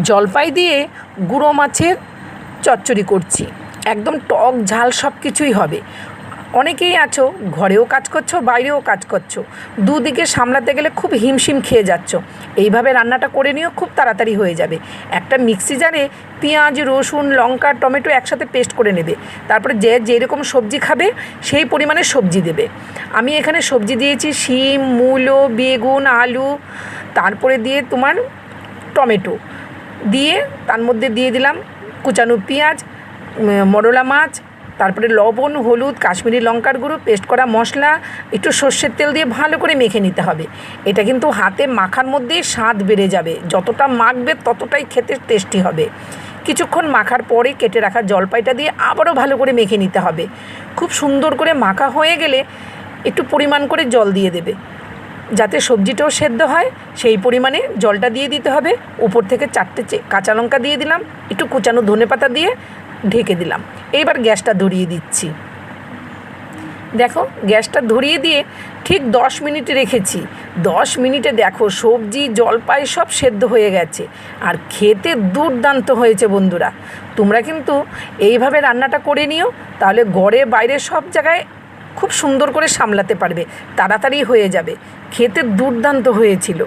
জলপাই দিয়ে গুঁড়ো মাছের চচ্চড়ি করছি। একদম টক ঝাল সব কিছুই হবে। অনেকেই আছো ঘরেও কাজ করছো, বাইরেও কাজ করছো, দুদিকে সামলাতে গেলে খুব হিমশিম খেয়ে যাচ্ছ। এইভাবে রান্নাটা করে নিও, খুব তাড়াতাড়ি হয়ে যাবে। একটা মিক্সি জারে পেঁয়াজ, রসুন, লঙ্কা, টমেটো একসাথে পেস্ট করে নেবে। তারপরে যে যেরকম সবজি খাবে সেই পরিমাণে সবজি দেবে। আমি এখানে সবজি দিয়েছি শিম, মূলো, বেগুন, আলু, তারপরে দিয়ে তোমার টমেটো দিয়ে তার মধ্যে দিয়ে দিলাম কুচানো পেঁয়াজ, মরলা মাছ, তারপরে লবণ, হলুদ, কাশ্মীরি লঙ্কার গুঁড়ো, পেস্ট করা মশলা, একটু সর্ষের তেল দিয়ে ভালো করে মেখে নিতে হবে। এটা কিন্তু হাতে মাখার মধ্যেই স্বাদ বেড়ে যাবে। যতটা মাখবে ততটাই খেতে টেস্টি হবে। কিছুক্ষণ মাখার পরে কেটে রাখা জলপাইটা দিয়ে আবারও ভালো করে মেখে নিতে হবে। খুব সুন্দর করে মাখা হয়ে গেলে একটু পরিমাণ করে জল দিয়ে দেবে, যাতে সবজিটাও সেদ্ধ হয়। সেই পরিমাণে জলটা দিয়ে দিতে হবে। উপর থেকে 4টে কাঁচা লঙ্কা দিয়ে দিলাম, একটু কুচানো ধনেপাতা দিয়ে ঢেকে দিলাম। এইবার গ্যাসটা ধরিয়ে দিচ্ছি। দেখো গ্যাসটা ধরিয়ে দিয়ে ঠিক 10 মিনিট রেখেছি। 10 মিনিটে দেখো সবজি, জলপাই সব সেদ্ধ হয়ে গেছে আর খেতে দুর্দান্ত হয়েছে। বন্ধুরা, তোমরা কিন্তু এইভাবে রান্নাটা করে নিও, তাহলে ঘরে বাইরে সব জায়গায় খুব সুন্দর করে সামলাতে পারবে, তাড়াতাড়ি হয়ে যাবে। খেতে দুর্দান্ত হয়েছিল।